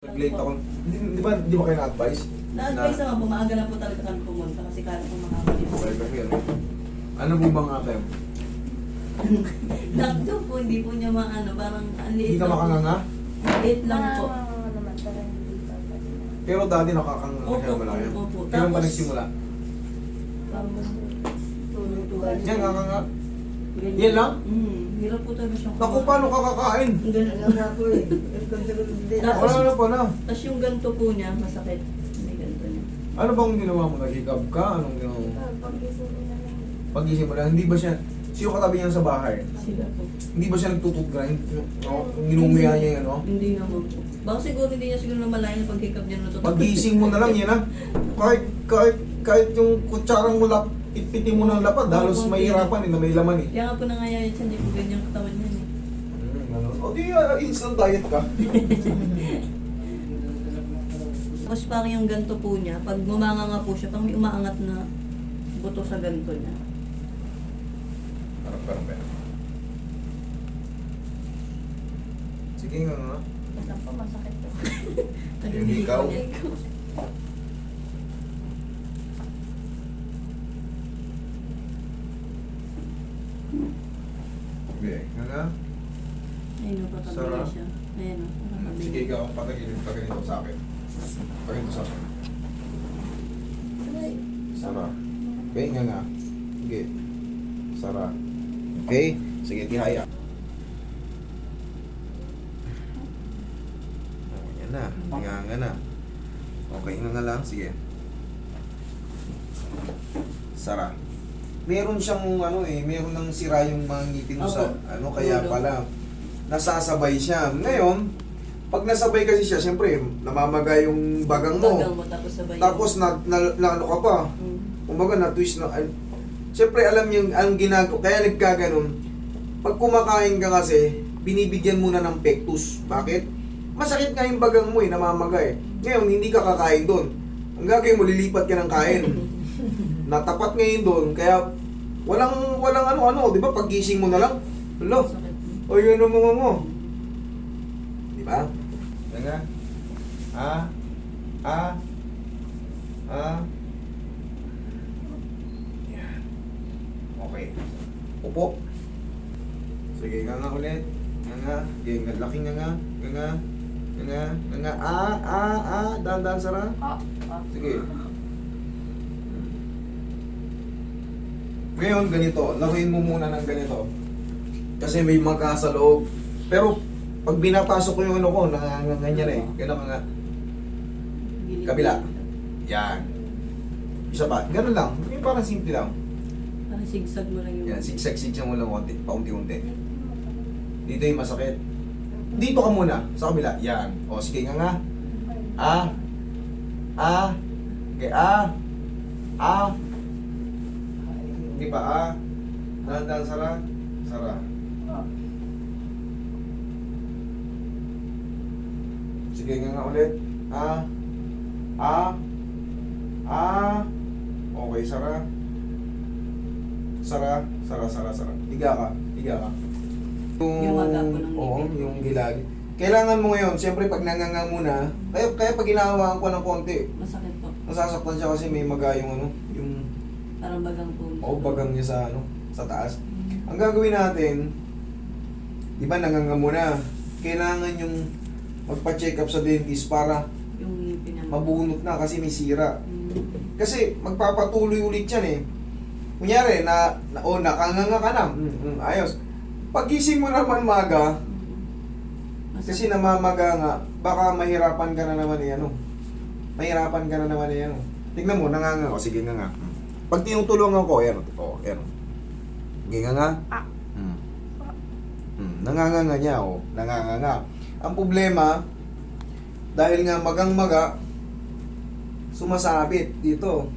Nag-late ako. Di ba kayo na-advise? Na-advise naman po, maaga na po talaga kami pumunta kasi kala po makakali po. Okay, kasi ano po bang attempt? Nakdo po, hindi po niya maano, parang ang liit Hindi ka lang po. makanganga? Liit lang po. naman, parang hindi pa. Pero dati nakakanganga Opo, siya malaki. opo. Kailan ba Tapos- nagsimula? Parang tulong-tuwa. Diyan nakakanga. Yan lang? Hirap po talaga siyang Naku, paano ka kakain? Ganun lang nga po eh. Tapos, Wala na pa na. tapos yung ganito po niya, masakit. May ganito niya. Ano bang ginawa mo? Nag-hiccup ka? Anong ginawa mo? Pag-isip ko na lang. Pag-isip mo lang, hindi ba siya... Sino katabi niya sa bahay? Sila po. Hindi ba siya nagtutugrind? No? Ginumaya niya yan, no? Hindi naman po. Baka siguro hindi niya siguro namalayan pag hiccup niya natutuwa. Pag-gising mo na lang yan, ha? Kahit yung kutsarang mula, pitpitin mo ng lapad, halos mahirapan na may laman eh. Kaya nga po nangayayat siya, hindi po ganyan katawan niya eh. O di, instant diet ka. Tapos parang yung ganto po niya, pag gumanga nga po siya, parang may umaangat na buto sa ganto niya. Parang pera. Sige nga nga. Basta po, masakit po. Naging Ikaw? niya. Sige, nga nga. Ayun o, patabi Sarap. siya. Ayun o, patabi. Sige, ikaw ang patagilid sa akin. Pagilid sa akin. Sarap. Okay, nga nga. Sige. Sarap. Okay? Sige, tihaya. Oh, yan na. Nga na. Okay, nga lang. Sige. Sara. Meron siyang meron nang sira yung mga ngipin mo sa kaya pala nasasabay siya. Ngayon, pag nasabay kasi siya, siyempre namamaga yung bagang mo. Bagang mo, tapos sabay. Tapos na ano ka pa. Kumbaga na twist na. Siyempre alam niyo ang ginagawa, kaya nagkaganon. Pag kumakain ka kasi, binibigyan mo na ng pectus. Bakit? Masakit nga yung bagang mo namamaga eh. Ngayon, hindi ka kakain doon. Ang gagawin mo, lilipat ka ng kain. Natapat ngayon doon, kaya walang ano, di ba? Paggising mo na lang, hello, Sakit. o yun ang mga mo. Di ba? Yan nga. Yan. Okay. Upo. Sige, nga ulit. Nga. Sige, laking nga. Nga. Dahan-dahan, Sara. Sige. Ngayon, ganito. Laruin mo muna ng ganito. Kasi may maga sa loob. Pero, pag binapasok ko yung ano ko, nanganganyan eh. Ganun nga. Kabila. Yan. Isa pa. Ganun lang. Yung parang simple lang. Parang sigsag mo lang yung... Yan. Sigsag mo lang konti. Paunti-unti. Dito yung masakit. Dito ka muna. Sa kabila. Yan. O, sige nga. Okay, Hindi pa, Dahan-dahan, Sara. Sige nga ulit. Okay, Sara. Higa ka. Yung maga po ng Oo, ngipin. yung gilagi. Kailangan mo ngayon, siyempre pag nanganga muna, kaya pag ginahawaan ko ng konti, Masakit po. nasasaktan siya kasi may maga yung Parang bagang po. bagang niya sa taas. Ang gagawin natin, di ba nanganga muna, kailangan yung magpa-check up sa dentist para Yung ngipin niya. mabunot na kasi may sira. Mm. Kasi magpapatuloy ulit yan eh. Kunyari, nakanganga ka na. Ayos. Pagising mo naman maga, kasi namamaga nga, baka mahirapan ka na naman Tignan mo, nanganga ko. Sige nga. Pag tinutulungan ko, yan. Sige nga. Nanganga niya, Nanganga. Ang problema, dahil nga magang-maga, sumasabit dito.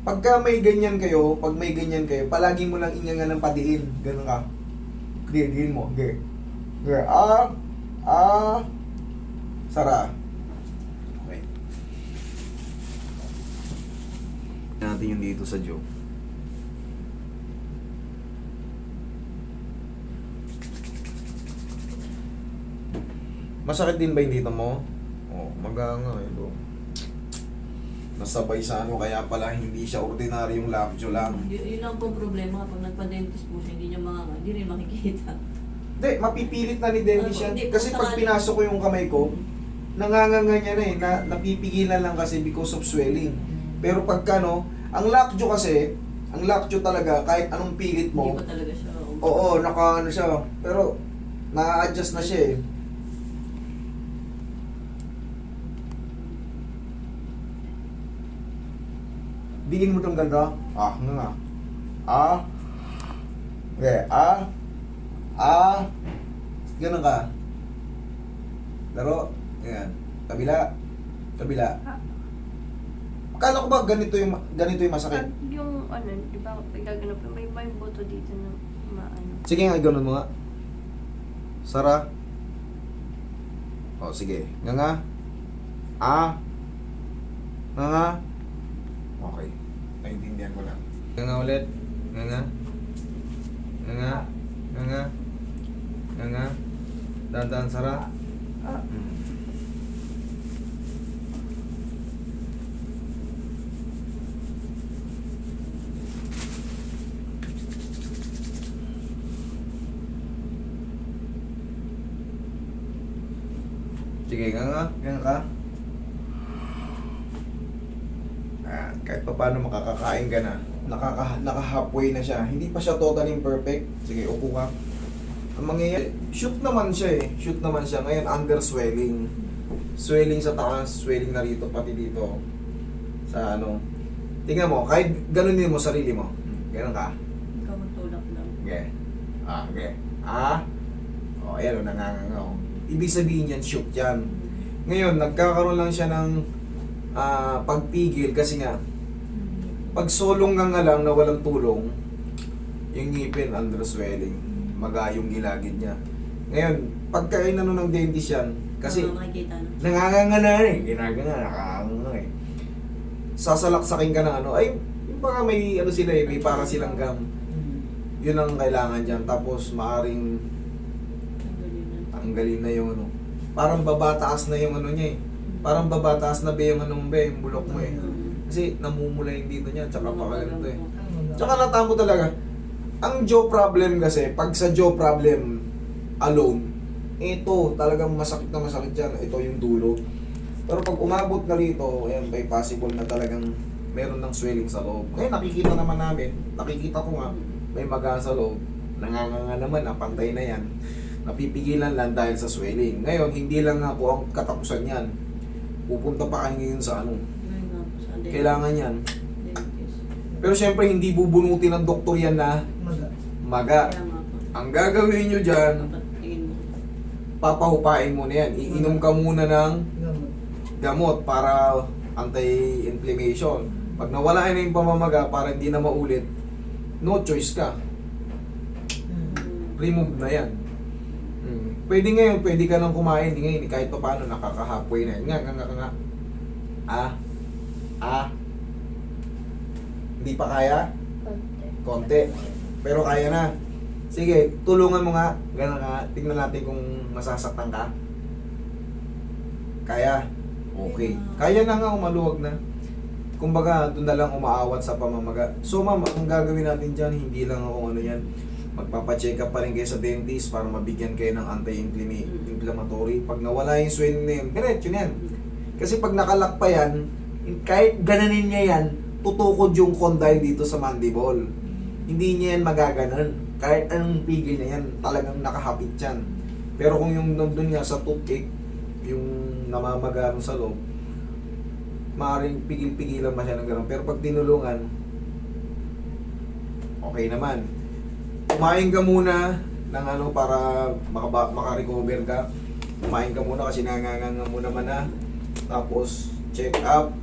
Pagka may ganyan kayo, palagi mo lang ingangan ng padiin. Ganun ka. Diin mo. Sara. Okay. Natin yung dito sa jaw. Masakit din ba yung dito mo? Oh, maganga ito. Nasabay sa ano, kaya pala hindi siya ordinaryong lockjaw lang. Yun lang po ang problema kapag nagpa-dentist po siya, hindi rin makikita. Hindi, mapipilit na ni dentist yan. Hindi, Kasi kung pag sakali- pinasok ko yung kamay ko, nanganganga niya na eh, napipigilan lang kasi because of swelling. Pero pagka no, ang lockjaw kasi, ang lockjaw talaga, kahit anong pilit mo, Hindi pa talaga siya. oo, naka ano siya, pero na-adjust na siya eh. Diin mo tong ganda. Ah, nga. Ah. Okay, ah. Ah. Ganun ka. Laro. Ayan. Kabila. Kabila. Akala ko ba ganito yung masakit? Pag yung ano, di ba, pag gaganap, may buto dito na maano. Sige nga, ganun mo nga. Sara. O, sige. Nga nga. Ah. Nga nga. Okay. Naintindihan ko lang. Nga nga ulit. Nga nga. Nga nga. Nga nga. Nga nga. Dahan-dahan, Sara. Hmm. Sige, nga nga. Nga ka. Kahit pa paano makakakain ka na. Naka-halfway na siya. Hindi pa siya totally perfect. Sige, upo ka. Ang mangyayari, shoot naman siya eh. Shoot naman siya. Ngayon, under swelling. Swelling sa taas, swelling na rito, pati dito. Sa ano. Tingnan mo, kahit ganunin mo sarili mo. Ganun ka. Ikaw magtulak lang. Okay. Ah, okay. Ah. O, ayan o, nanganganga o. Ibig sabihin yan, shoot yan. Ngayon, nagkakaroon lang siya ng pagpigil kasi nga, pag solong nga lang na walang tulong, yung ngipin under swelling, magayong gilagid niya. Ngayon, pagka inano ng dentist yan, kasi Makikita na. nanganganga na eh, ginaganga, nakanganga eh. Sasalaksakin ka ng ano, ay, yung baka may ano sila eh, may para silang gum. Yun ang kailangan dyan. Tapos maaring tanggalin na yung ano. Parang babataas na yung ano niya eh. Parang babataas na ba yung ano mo ba, yung bulok mo eh. Kasi namumula yung dito niya, tsaka pa ganito eh. Tsaka natamo talaga. Ang jaw problem kasi, pag sa jaw problem alone, ito talagang masakit na masakit yan. Ito yung dulo. Pero pag umabot na rito, ayan, may possible na talagang meron ng swelling sa loob. Ngayon nakikita naman namin, nakikita ko nga, may maga sa loob. Nanganganga naman, pantay na yan. Napipigilan lang dahil sa swelling. Ngayon, hindi lang nga po ang katapusan yan. Pupunta pa kayo ngayon sa ano. Ngayon nga po sa Kailangan yan. dentist. Pero syempre, hindi bubunutin ng doktor yan na maga. Kaya nga po. Ang gagawin nyo dyan, Dapat tingin mo. papahupain mo na yan. Iinom ka muna ng gamot para anti-inflammation. Pag nawala na yung pamamaga para hindi na maulit, no choice ka. Remove na yan. Pwede ngayon, pwede ka nang kumain. Ngayon, kahit pa paano, nakaka-halfway na yan. Nga. Ah. Ah. Hindi pa kaya? Konti. Pero kaya na. Sige, tulungan mo nga. Ganun nga. Tingnan natin kung masasaktan ka. Kaya. Okay. Kaya na nga, umaluwag na. Kumbaga, doon na lang umaawat sa pamamaga. So ma'am, ang gagawin natin dyan, hindi lang ako ano yan. Magpapacheck up pa rin kayo sa dentist para mabigyan kayo ng anti-inflammatory. Pag nawala yung swelling na yun, diretso na yan. Kasi pag nakalak pa yan, kahit gananin niya yan, tutukod yung condyle dito sa mandible. Hindi niya yan magaganon. Kahit anong pigil na yan, talagang nakahapit yan. Pero kung yung nandun nga sa toothache, yung namamaga sa loob, maaaring pigil-pigilan pa siya ng gano'n. Pero pag tinulungan, okay naman. Kumain ka muna ng ano para maka-recover ka. Kumain ka muna kasi nanganganga mo naman na. Tapos, check up.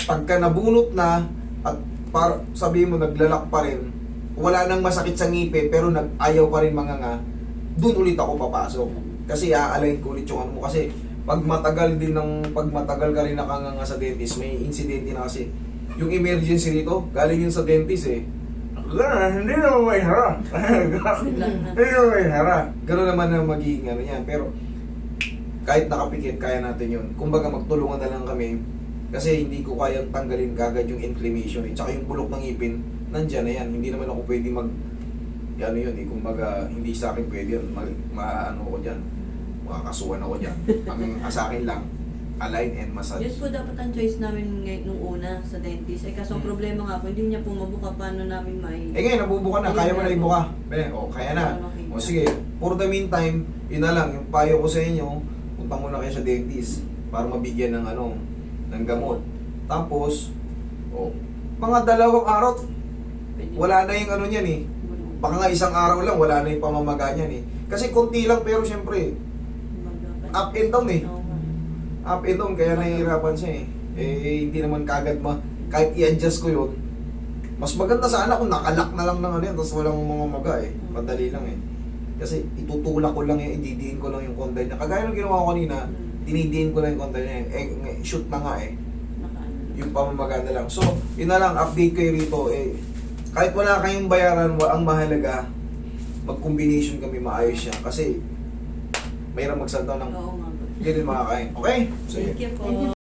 Pagka nabunot na, at sabihin mo naglalak pa rin, wala nang masakit sa ngipin, pero ayaw pa rin manganga, dun ulit ako papasok. Kasi aalayin ko ulit yung ano mo. Kasi pag matagal ka rin nakanganga sa dentist, may insidente na kasi. Yung emergency rito, galing yun sa dentist eh. Hindi naman may hara. Hindi naman may hara. Gano'n naman na magiging ano yan. Pero kahit nakapikit, kaya natin yun. Kumbaga magtulungan na lang kami kasi hindi ko kayang tanggalin kagad yung inflammation eh. Tsaka yung bulok ng ngipin, nandyan na yan. Hindi naman ako pwede ano yun eh, kumbaga hindi sa akin pwede yun. Ano ko dyan, makakasuhan ako dyan. Ang sa akin lang, align and massage. Yun po dapat ang choice namin ngayon nung una sa dentist. Eh kaso ang problema nga po, hindi niya po mabuka paano namin Eh ngayon, nabubuka na. Kaya mo na ibuka. Kaya na. O sige, for the meantime, yun na lang. Yung payo ko sa inyo, punta muna kayo sa dentist para mabigyan ng ng gamot. Tapos, mga 2 araw, Pwede. wala na yung niyan eh. Baka nga isang araw lang, wala na yung pamamaga niyan eh. Kasi konti lang, pero syempre, up and down eh. Oo nga. Up and down, kaya nahihirapan siya eh. Hindi naman kagad kahit i-adjust ko yun, mas maganda sana kung nakalak na lang ng yan, tapos walang mga maga eh. Madali lang eh. Kasi itutulak ko lang yan, ididiin ko lang yung condyle niya. Kagaya ng ginawa ko kanina, dinidiin ko lang yung condyle niya. Shoot na nga eh. Yung pamamaga na lang. So, yun na lang, update kayo rito eh. Kahit wala kayong bayaran, ang mahalaga, mag-combination kami, maayos siya. Kasi, mayroong magsalta ng Oo nga po. hindi din makakain. Okay? Sige. Thank you po.